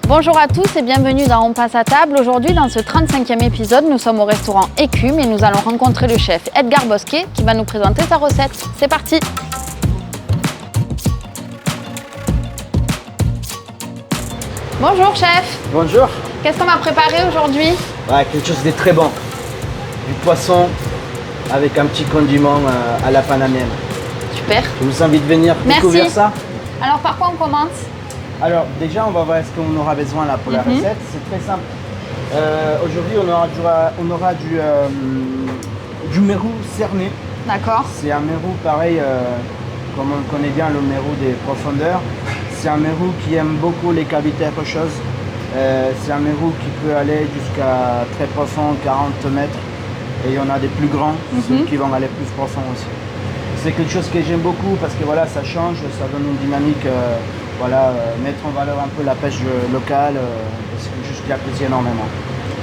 Bonjour à tous et bienvenue dans On passe à table. Aujourd'hui, dans ce 35e épisode, nous sommes au restaurant Écume et nous allons rencontrer le chef Edgar Bosquet qui va nous présenter sa recette. C'est parti! Bonjour chef! Bonjour! Qu'est-ce qu'on va préparer aujourd'hui? Quelque chose de très bon. Du poisson avec un petit condiment à la panamienne. Super! Je vous invite à venir découvrir ça. Alors par quoi on commence? Alors déjà on va voir ce qu'on aura besoin là pour la recette. C'est très simple. Aujourd'hui on aura du mérou cerné. D'accord. C'est un mérou pareil comme on connaît bien le mérou des profondeurs. C'est un mérou qui aime beaucoup les cavités rocheuses. C'est un mérou qui peut aller jusqu'à très profond, 40 mètres. Et il y en a des plus grands, ceux qui vont aller plus profond aussi. C'est quelque chose que j'aime beaucoup parce que voilà, ça change, ça donne une dynamique. Mettre en valeur un peu la pêche locale, c'est quelque chose qui apprécie énormément.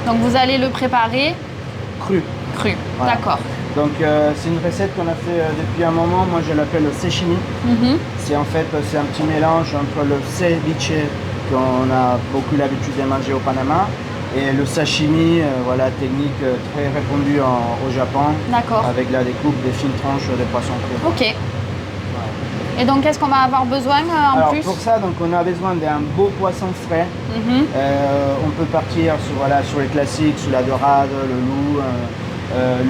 Donc vous allez le préparer cru. Cru, voilà. D'accord. Donc c'est une recette qu'on a fait depuis un moment, moi je l'appelle le sashimi. C'est en fait c'est un petit mélange entre le ceviche qu'on a beaucoup l'habitude de manger au Panama et le sashimi, technique très répandue au Japon. D'accord. Avec la découpe des fines tranches de poissons crus. Ok. Et donc, qu'est-ce qu'on va avoir besoin en plus? Pour ça, donc, on a besoin d'un beau poisson frais. On peut partir sur les classiques, sur la dorade, le loup,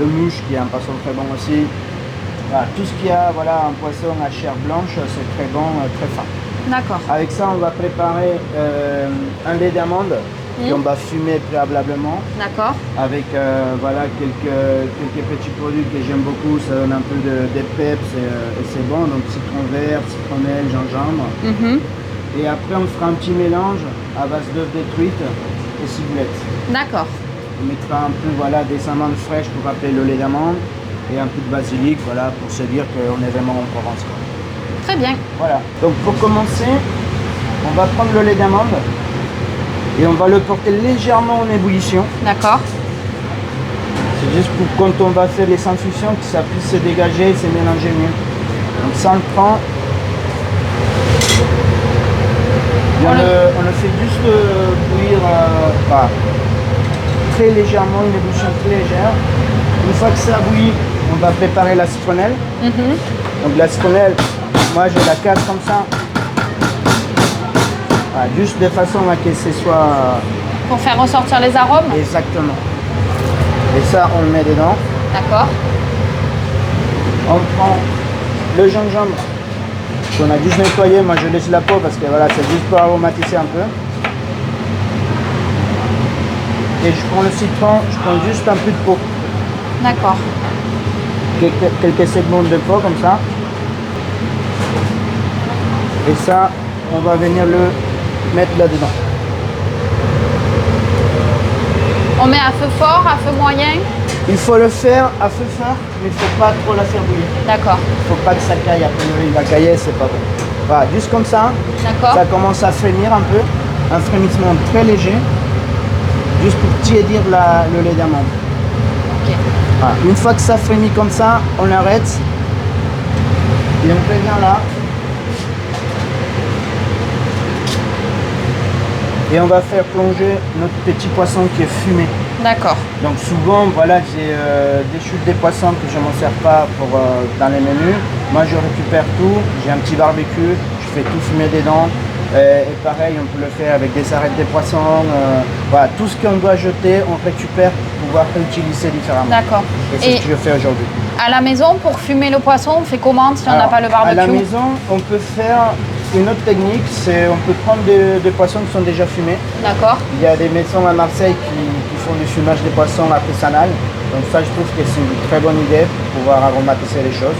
le mouche qui est un poisson très bon aussi. Voilà, tout ce qui a un poisson à chair blanche, c'est très bon, très fin. D'accord. Avec ça, on va préparer un lait d'amande qu'on va fumer préalablement. D'accord. Avec quelques petits produits que j'aime beaucoup, ça donne un peu de peps et c'est bon, donc citron vert, citronnelle, gingembre. Et après on fera un petit mélange à base d'œufs de truite et ciboulette. D'accord. On mettra un peu des amandes fraîches pour rappeler le lait d'amande et un peu de basilic pour se dire qu'on est vraiment en Provence. Très bien. Voilà, donc pour commencer, on va prendre le lait d'amande. Et on va le porter légèrement en ébullition. D'accord. C'est juste pour quand on va faire les infusions que ça puisse se dégager et se mélanger mieux. Donc ça on le prend. On le fait juste bouillir très légèrement, une ébullition très légère. Une fois que ça bouillit, on va préparer la citronnelle. Donc la citronnelle, moi je la casse comme ça. Juste de façon à que ce soit... Pour faire ressortir les arômes? Exactement. Et ça, on le met dedans. D'accord. On prend le gingembre qu'on a juste nettoyé. Moi, je laisse la peau parce que c'est juste pour aromatiser un peu. Et je prends le citron, je prends juste un peu de peau. D'accord. Quelques secondes de peau comme ça. Et ça, on va venir le mettre là-dedans. On met à feu fort, à feu moyen? Il faut le faire à feu fort, mais il ne faut pas trop la faire bouillir. D'accord. Il ne faut pas que ça caille, après il va cailler, c'est pas bon. Voilà, juste comme ça, ça commence à frémir un peu, un frémissement très léger, juste pour tiédir le lait d'amande. Ok. Voilà. Une fois que ça frémit comme ça, on arrête et on prévient là. Et on va faire plonger notre petit poisson qui est fumé. D'accord. Donc souvent, j'ai des chutes des poissons que je ne m'en sers pas dans les menus. Moi, je récupère tout. J'ai un petit barbecue. Je fais tout fumer dedans. Et pareil, on peut le faire avec des arêtes des poissons. Tout ce qu'on doit jeter, on récupère pour pouvoir réutiliser différemment. D'accord. Et c'est ce que je fais aujourd'hui. À la maison, pour fumer le poisson, on fait comment si on n'a pas le barbecue? À la maison, on peut faire une autre technique, c'est on peut prendre des poissons qui sont déjà fumés. D'accord. Il y a des maisons à Marseille qui font du fumage des poissons artisanal. Donc ça, je trouve que c'est une très bonne idée pour pouvoir aromatiser les choses.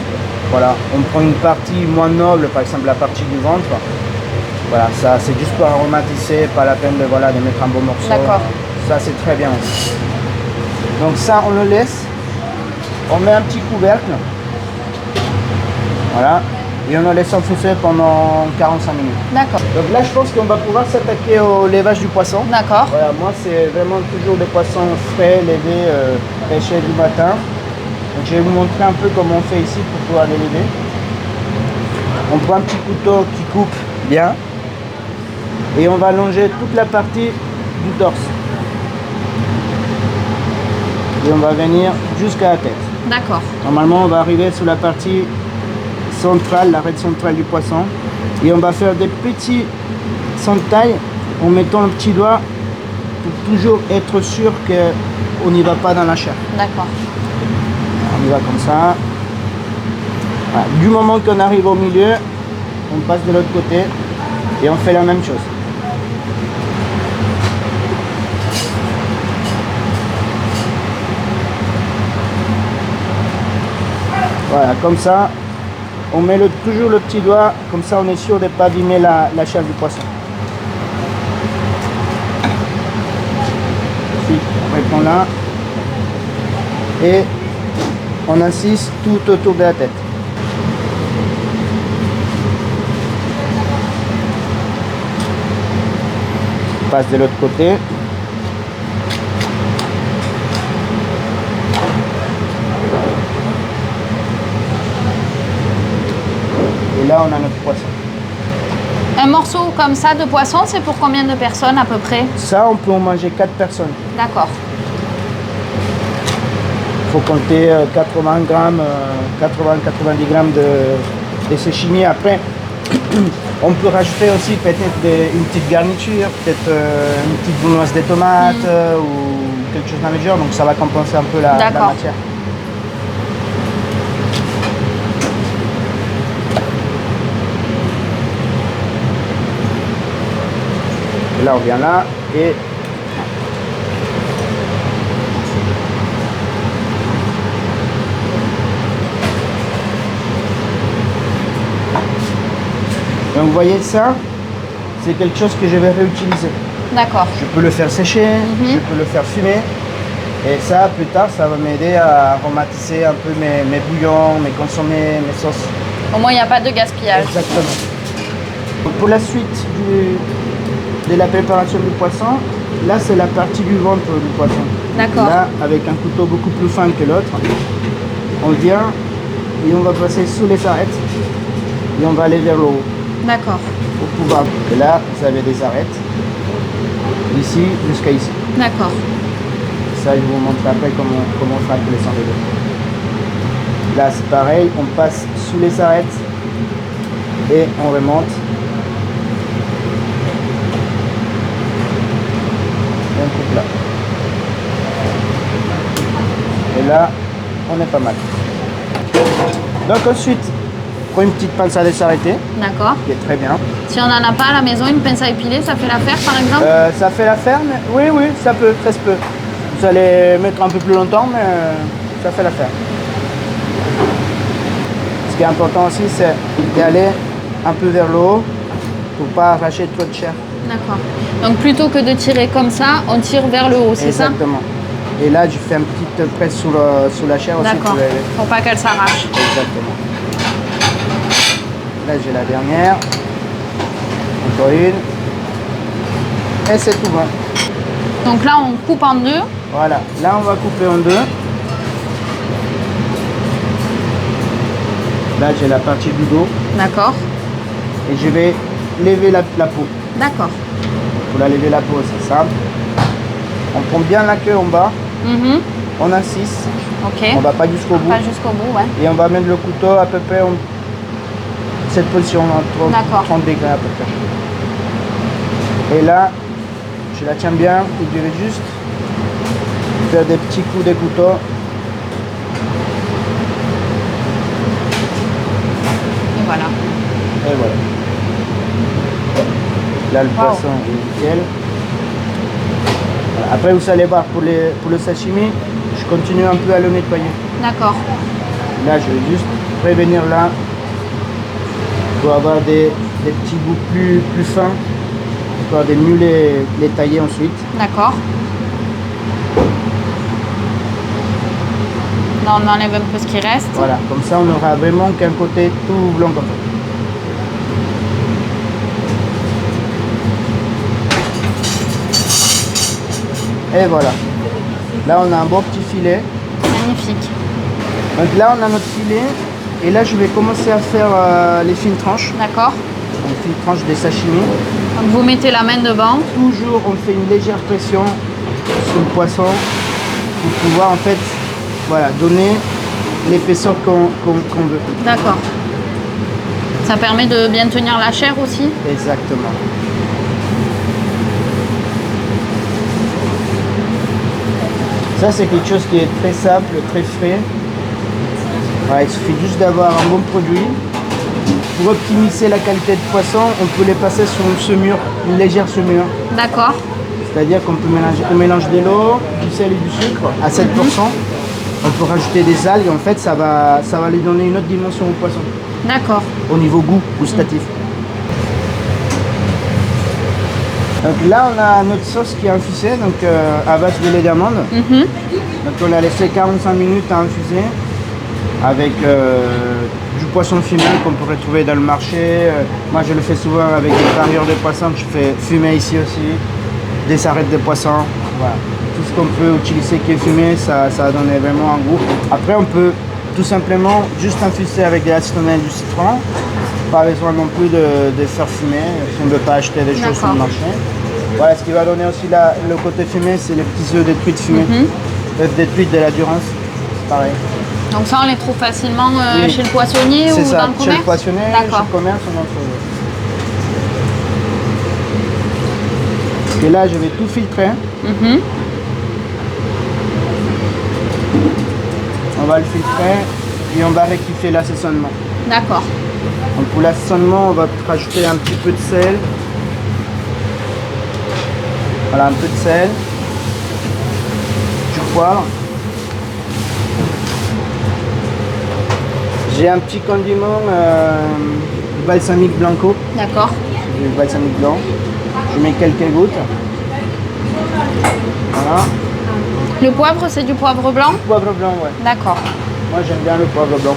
Voilà, on prend une partie moins noble, par exemple la partie du ventre. Voilà, ça c'est juste pour aromatiser, pas la peine de mettre un beau morceau. D'accord. Ça c'est très bien aussi. Donc ça, on le laisse. On met un petit couvercle. Voilà. Et on le laisse enfoncer pendant 45 minutes. D'accord. Donc là, je pense qu'on va pouvoir s'attaquer au levage du poisson. D'accord. Voilà, moi, c'est vraiment toujours des poissons frais, levés, pêchés du matin. Donc, je vais vous montrer un peu comment on fait ici pour pouvoir les lever. On prend un petit couteau qui coupe bien. Et on va longer toute la partie du torse. Et on va venir jusqu'à la tête. D'accord. Normalement, on va arriver sur la partie centrale, l'arête centrale du poisson. Et on va faire des petits centailles en mettant le petit doigt pour toujours être sûr qu'on n'y va pas dans la chair. D'accord. On y va comme ça. Voilà. Du moment qu'on arrive au milieu, on passe de l'autre côté et on fait la même chose. Voilà, comme ça, on met toujours le petit doigt, comme ça on est sûr de ne pas abîmer la chair du poisson. Ensuite, on reprend là et on insiste tout autour de la tête. On passe de l'autre côté. Et là, on a notre poisson. Un morceau comme ça de poisson, c'est pour combien de personnes à peu près? Ça, on peut en manger 4 personnes. D'accord. Il faut compter 80 grammes, 80-90 grammes de sashimi. Après, on peut rajouter aussi peut-être une petite garniture, peut-être une petite bouilloise de tomates ou quelque chose dans le genre. Donc ça va compenser un peu la matière. Et là, on vient là et donc vous voyez ça, c'est quelque chose que je vais réutiliser. D'accord. Je peux le faire sécher, je peux le faire fumer. Et ça, plus tard, ça va m'aider à aromatisser un peu mes bouillons, mes consommés, mes sauces. Au moins, il n'y a pas de gaspillage. Exactement. Donc, pour la suite de la préparation du poisson, là, c'est la partie du ventre du poisson. D'accord. Là, avec un couteau beaucoup plus fin que l'autre, on vient et on va passer sous les arêtes et on va aller vers le haut. D'accord. Pour pouvoir. Et là, vous avez des arêtes, d'ici jusqu'à ici. D'accord. Ça, je vous montre après comment on frappe les sandwichs. Là, c'est pareil, on passe sous les arêtes et on remonte. Et on coupe là. Et là, on est pas mal. Donc ensuite, on prend une petite pince à s'arrêter. D'accord. Qui est très bien. Si on n'en a pas à la maison, une pince à épiler, ça fait l'affaire par exemple? Ça fait l'affaire, mais oui, ça peut, ça se peut. Vous allez mettre un peu plus longtemps, mais ça fait l'affaire. Ce qui est important aussi, c'est d'aller un peu vers le haut pour ne pas arracher trop de chair. D'accord. Donc plutôt que de tirer comme ça, on tire vers le haut, c'est ça? Exactement. Et là, je fais une petite presse sur la chair aussi. D'accord. Pour pas qu'elle s'arrache. Exactement. Là, j'ai la dernière. Encore une. Et c'est tout bon. Donc là, on coupe en deux. Voilà. Là, on va couper en deux. Là, j'ai la partie du dos. D'accord. Et je vais lever la peau. D'accord. Pour la lever la peau, c'est simple. On prend bien la queue en bas. On insiste. Ok. On ne va pas jusqu'au bout. Pas jusqu'au bout, ouais. Et on va mettre le couteau à peu près en cette position, entre 30 degrés à peu près. Et là, je la tiens bien et je vais juste faire des petits coups de couteau. Et voilà. Et voilà. Là, le poisson est nickel. Voilà. Après, vous allez voir, pour le sashimi, je continue un peu à le nettoyer. D'accord. Là, je vais juste prévenir là pour avoir des petits bouts plus fins, pour pouvoir mieux les tailler ensuite. D'accord. Là, on enlève un peu ce qui reste. Voilà, comme ça, on aura vraiment qu'un côté tout blanc comme ça. Et voilà. Là, on a un beau petit filet. Magnifique. Donc là, on a notre filet. Et là, je vais commencer à faire les fines tranches. D'accord. Les fines tranches des sashimi. Donc vous mettez la main devant. Toujours, on fait une légère pression sur le poisson pour pouvoir en fait, voilà, donner l'épaisseur qu'on veut. D'accord. Ça permet de bien tenir la chair aussi. Exactement. Ça, c'est quelque chose qui est très simple, très frais. Voilà, il suffit juste d'avoir un bon produit. Pour optimiser la qualité de poisson, on peut les passer sur une saumure, une légère saumure. D'accord. C'est-à-dire qu'on peut mélanger de l'eau, du sel et du sucre à 7%. On peut rajouter des algues, en fait, ça va lui donner une autre dimension au poisson. D'accord. Au niveau goût, gustatif. Donc là, on a notre sauce qui est infusée, donc à base de lait d'amande. Donc on a laissé 45 minutes à infuser avec du poisson fumé qu'on pourrait trouver dans le marché. Moi, je le fais souvent avec des parures de poisson que je fais fumer ici aussi, des arêtes de poisson. Voilà. Tout ce qu'on peut utiliser qui est fumé, ça va donner vraiment un goût. Après, on peut tout simplement juste infuser avec de la citronnelle et du citron. Pas besoin non plus de faire fumer si on ne veut pas acheter des choses sur le marché. Voilà, ce qui va donner aussi le côté fumé, c'est les petits œufs de truite fumés. Œufs de truite de la Durance, pareil. Donc ça, on les trouve facilement chez le poissonnier ou ça, dans le commerce? chez le poissonnier, chez le commerce, on en trouve. Et là, je vais tout filtrer. On va le filtrer et on va rectifier l'assaisonnement. D'accord. Donc pour l'assaisonnement, on va rajouter un petit peu de sel. Voilà, un peu de sel, du poivre. J'ai un petit condiment balsamique blanco. D'accord. Du balsamique blanc. Je mets quelques gouttes. Voilà. Le poivre, c'est du poivre blanc? Poivre blanc, ouais. D'accord. Moi, j'aime bien le poivre blanc.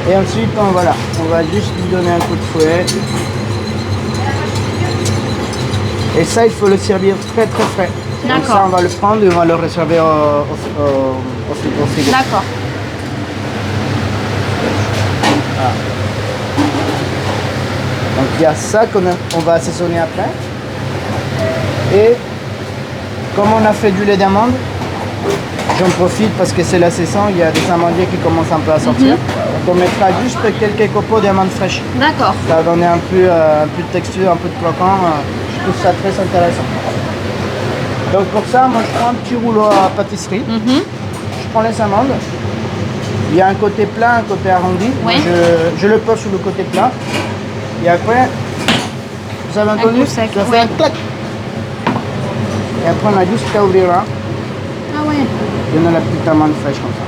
Et ensuite, on va juste lui donner un coup de fouet. Et ça, il faut le servir très très frais. Donc ça, on va le prendre et on va le réserver au frigo. D'accord. Voilà. Donc il y a ça qu'on va assaisonner après. Et comme on a fait du lait d'amande, j'en profite parce que c'est la saison, il y a des amandiers qui commencent un peu à sortir. Donc on mettra juste quelques copeaux d'amandes fraîches. D'accord. Ça va donner un peu de texture, un peu de croquant. Je trouve ça très intéressant. Donc pour ça, moi je prends un petit rouleau à pâtisserie. Je prends les amandes. Il y a un côté plat, un côté arrondi. Oui. Je le pose sur le côté plat. Et après, vous avez entendu, ça fait un clac. Et après, on a juste qu'à ouvrir là. Ah ouais. Et on a la petite amande fraîche comme ça.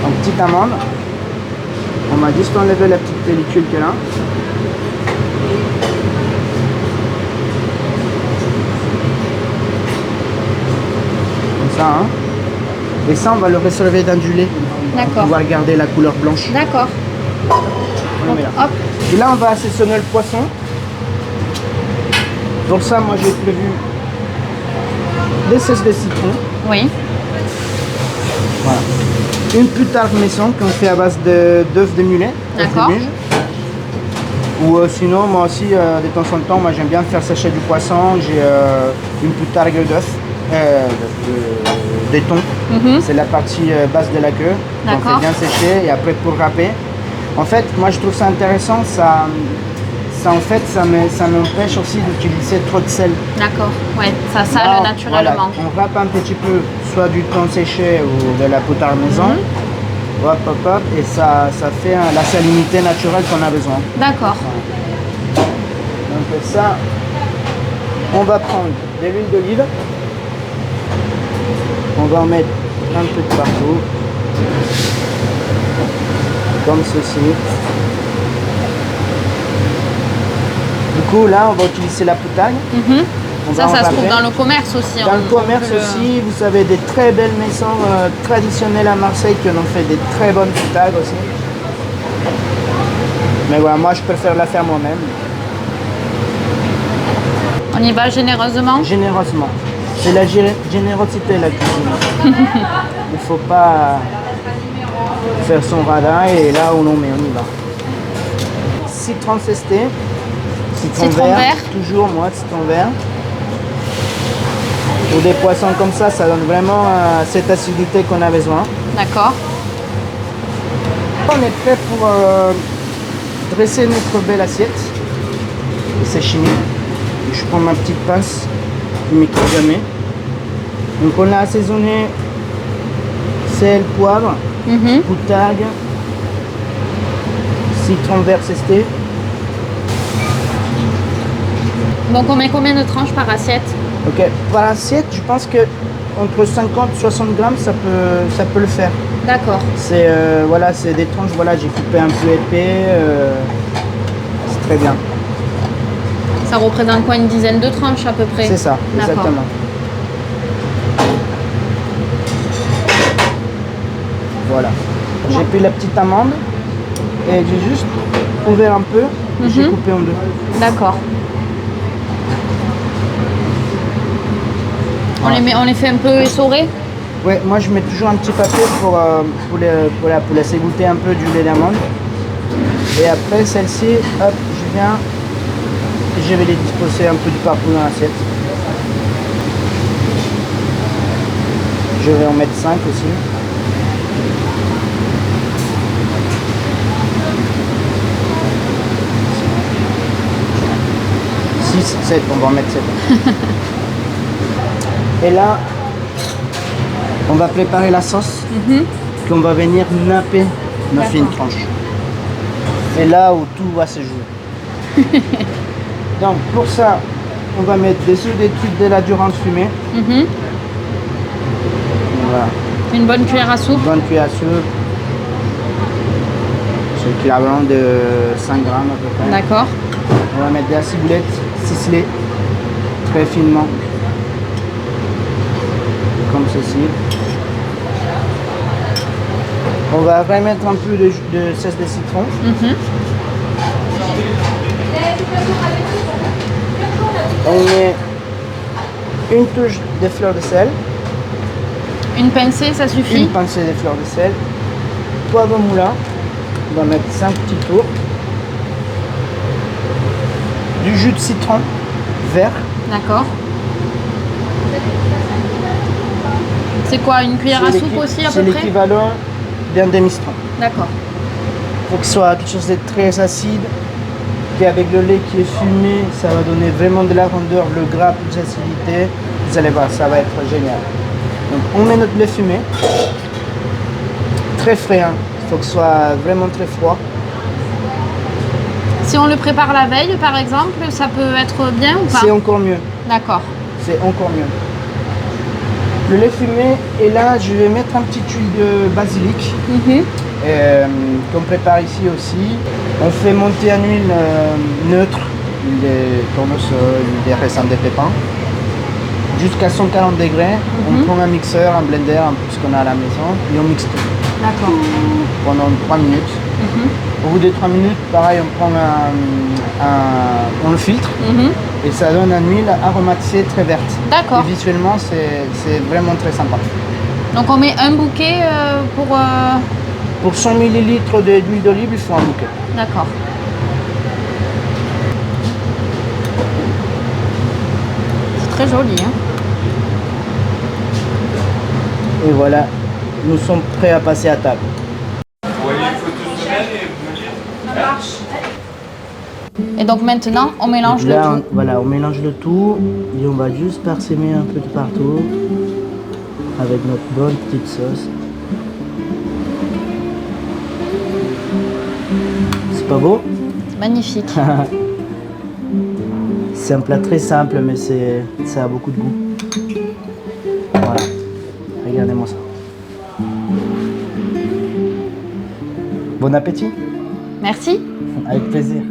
Donc petite amande. On va juste enlever la petite pellicule qui est là. Comme ça, hein. Et ça, on va le réserver dans du lait. D'accord. Pour pouvoir garder la couleur blanche. D'accord. On le met là. Hop. Et là, on va assaisonner le poisson. Pour ça, moi, j'ai prévu des cesses de citron. Oui. Voilà. Une putarde maison qu'on fait à base d'œufs de mulet. D'accord. Ou sinon, moi aussi, de temps en temps, moi j'aime bien faire sécher du poisson. J'ai une putarde d'œufs, de thon. C'est la partie basse de la queue. On fait bien sécher et après pour râper. En fait, moi je trouve ça intéressant. Ça m'empêche aussi d'utiliser trop de sel. D'accord, ouais, ça sale naturellement. Voilà, on râpe un petit peu, soit du thon séché ou de la putarde maison. Hop, hop, hop, et ça fait la salinité naturelle qu'on a besoin. D'accord. Voilà. Donc ça, on va prendre de l'huile d'olive. On va en mettre un peu de partout. Comme ceci. Du coup, là, on va utiliser la putarde. Ça se trouve dans le commerce aussi. Dans le commerce aussi, vous avez des très belles maisons traditionnelles à Marseille qui ont fait des très bonnes putardes aussi. Mais voilà, moi je préfère la faire moi-même. On y va généreusement? Généreusement. C'est la générosité la cuisine. Il ne faut pas faire son radin et là où on met, on y va. citron zesté. Citron vert. Toujours moi, citron vert. Pour des poissons comme ça donne vraiment cette acidité qu'on a besoin. D'accord. On est prêt pour dresser notre belle assiette. C'est chimique. Je prends ma petite pince du micro-gamay. Donc on a assaisonné sel, poivre, moutarde, citron vert zesté. Donc on met combien de tranches par assiette? Ok, par assiette, je pense que entre 50 et 60 grammes, ça peut le faire. D'accord. C'est voilà, c'est des tranches. Voilà, j'ai coupé un peu épais. C'est très bien. Ça représente quoi, une dizaine de tranches à peu près? C'est ça, exactement. Voilà. J'ai pris la petite amande et j'ai juste ouvert un peu. Et j'ai coupé en deux. D'accord. On les fait un peu essorer? Ouais, moi je mets toujours un petit papier pour laisser goûter un peu du lait d'amande. Et après celle-ci, hop, je vais les disposer un peu du partout dans l'assiette. Je vais en mettre 5 aussi. 6, 7, on va en mettre 7. Et là, on va préparer la sauce qu'on va venir napper nos fines tranches. C'est là où tout va se jouer. Donc pour ça, on va mettre dessus des trucs de la durance fumée. Voilà. Une bonne cuillère à soupe. Bonne cuillère à soupe. C'est l'équivalent de 5 grammes à peu près. D'accord. On va mettre de la ciboulette ciselée très finement. Comme ceci. On va remettre un peu de zeste de citron. On met une touche de fleur de sel. Une pincée, ça suffit? Une pincée de fleur de sel. Poivre moulin. On va mettre 5 petits tours. Du jus de citron vert. D'accord. C'est quoi, une cuillère à soupe aussi à peu près? C'est l'équivalent d'un demi-citron. D'accord. Il faut que ce soit quelque chose de très acide. Et avec le lait qui est fumé, ça va donner vraiment de la rondeur, le gras, plus d'acidité. Vous allez voir, ça va être génial. Donc on met notre lait fumé. Très frais, hein. Il faut que ce soit vraiment très froid. Si on le prépare la veille par exemple, ça peut être bien ou pas? C'est encore mieux. D'accord. C'est encore mieux. Le lait fumé, et là je vais mettre un petit huile de basilic qu'on prépare ici aussi. On fait monter en huile neutre, des tournesols, des raisins de pépins, jusqu'à 140 degrés. On prend un mixeur, un blender, un peu ce qu'on a à la maison, et on mixe tout. D'accord. Pendant 3 minutes. Au bout des 3 minutes, pareil, on prend on le filtre et ça donne une huile aromatisée très verte. D'accord. Et visuellement, c'est vraiment très sympa. Donc on met un bouquet pour... Pour 100 ml d'huile d'olive, il faut un bouquet. D'accord. C'est très joli, hein? Et voilà, nous sommes prêts à passer à table. Et donc maintenant, on mélange le Là, tout. voilà, on mélange le tout et on va juste parsemer un peu de partout avec notre bonne petite sauce. C'est pas beau? C'est magnifique. C'est un plat très simple, mais ça a beaucoup de goût. Voilà, regardez-moi ça. Bon appétit! Merci. Avec plaisir.